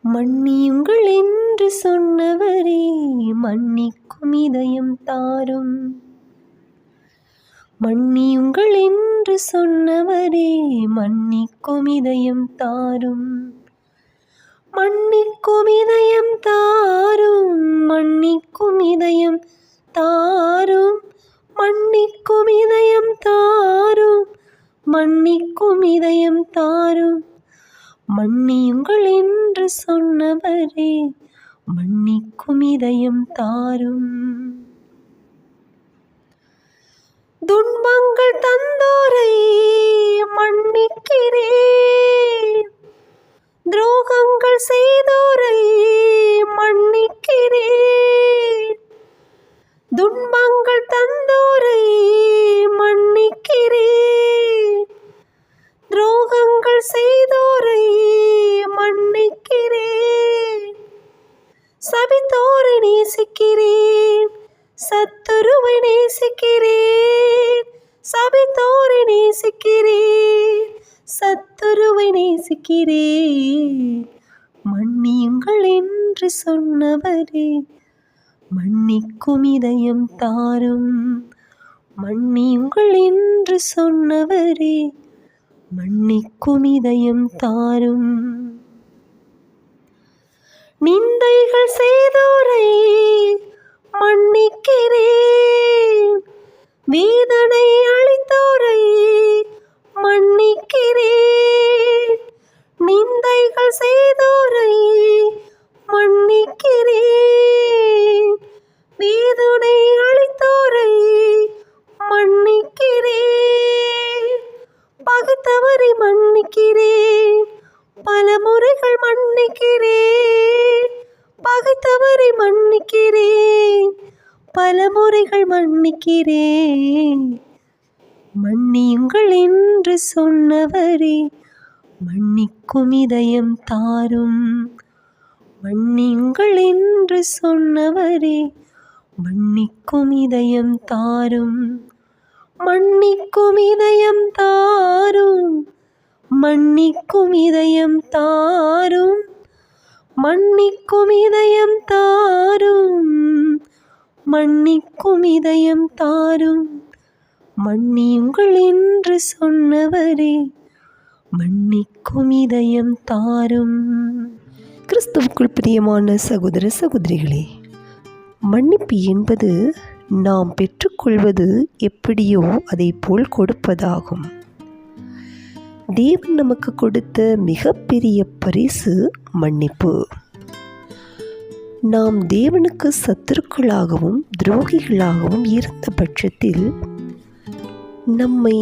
மன்னியுங்கள் என்று சொன்னவரே மன்னிக்கும் இதயம் தாரும். மன்னியுங்கள் என்று சொன்னவரே மன்னிக்கும் இதயம் தாரும். மன்னிக்கும் இதயம் தாரும். மன்னிக்கும் இதயம் தாரும். மன்னிக்கும் இதயம் தாரும். மன்னிக்கும் இதயம் தாரும். மன்னியுங்கள் என்று சொன்னவரே மன்னிக்கும் இதயம் தாரும். துன்பங்கள் தந்தோரை மன்னிக்கிறேன். துரோகங்கள் செய்தோரை மன்னிக்கிறேன். துன்பங்கள் தந்தோரை மன்னிக்கிறேன். துரோகங்கள் செய்தோரை மன்னிக்கிறேன். சபித்தோரை நேசிக்கிறேன். சத்துருவை நேசிக்கிறேன். சபித்தோரை நேசிக்கிறேன். சத்துருவை நேசிக்கிறேன். மன்னியுங்கள் என்று சொன்னவரே மன்னிக்கும் இதயம் தாரும். மன்னியுங்கள் என்று சொன்னவரே மன்னிக்கும் இதயம் தாரும். நிந்தைகள் செய்தோரை மன்னிக்கிறேன். வேதனை அளித்தோரை மன்னிக்கிறேன். நிந்தைகள் செய்தோரை மன்னிக்கிறேன். வேதனை அளித்தோரை மன்னிக்கிறேன். பகைத்தவரை மன்னிக்கிறேன். பல முறைகள் மன்னிக்கிறேன். பகைத்தவரை மன்னிக்கிறேன். பல முறைகள் மன்னிக்கிறேன். மன்னியுங்கள் என்று சொன்னவரே மன்னிக்கும் இதயம் தாரும். மன்னியுங்கள் என்று சொன்னவரே மன்னிக்கும் இதயம் தாரும். மன்னிக்கும் இதயம் தாரும். மன்னிக்கும் இதயம் தாரும். மன்னிக்கும் இதயம் தாரும். மன்னிக்கும் இதயம் தாரும். மன்னியுங்கள் என்று சொன்னவரே மன்னிக்கும் இதயம் தாரும். கிறிஸ்துவுக்குள் பிரியமான சகோதர சகோதரிகளே, மன்னிப்பு என்பது நாம் பெற்றுக்கொள்வது எப்படியோ அதை போல் கொடுப்பதாகும். தேவன் நமக்கு கொடுத்த மிகப்பெரிய பரிசு மன்னிப்பு. நாம் தேவனுக்கு சத்துருக்களாகவும் துரோகிகளாகவும் இருந்த பட்சத்தில் நம்மை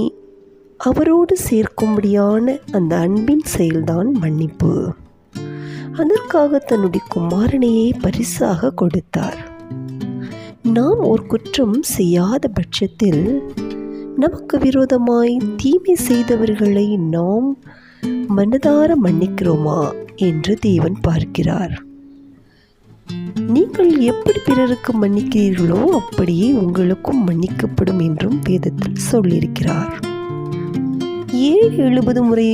அவரோடு சேர்க்கும்படியான அந்த அன்பின் செயல்தான் மன்னிப்பு. அதற்காக தன்னுடைய குமாரனையே பரிசாக கொடுத்தார். நாம் ஒரு குற்றம் செய்யாத பட்சத்தில் நமக்கு விரோதமாய் தீமை செய்தவர்களை நாம் மனதார மன்னிக்கிறோமா என்று தேவன் பார்க்கிறார். நீங்கள் எப்படி பிறருக்கு மன்னிக்கிறீர்களோ அப்படியே உங்களுக்கும் மன்னிக்கப்படும் என்றும் வேதத்தில் சொல்லியிருக்கிறார். 7-70 முறை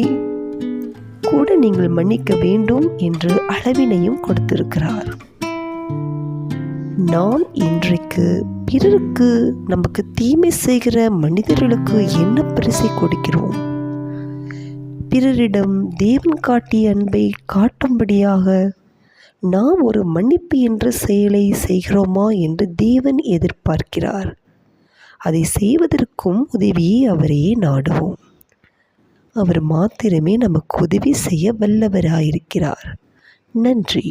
கூட நீங்கள் மன்னிக்க வேண்டும் என்று அளவினையும் கொடுத்திருக்கிறார். நாம் இன்றைக்கு பிறருக்கு நமக்கு தீமை செய்கிற மனிதர்களுக்கு என்ன பரிசை கொடுக்கிறோம்? பிறரிடம் தேவன் காட்டிய அன்பை காட்டும்படியாக நாம் ஒரு மன்னிப்பு என்ற செயலை செய்கிறோமா என்று தேவன் எதிர்பார்க்கிறார். அதை செய்வதற்கும் உதவியை அவரையே நாடுவோம். அவர் மாத்திரமே நமக்கு உதவி செய்ய வல்லவராயிருக்கிறார். நன்றி.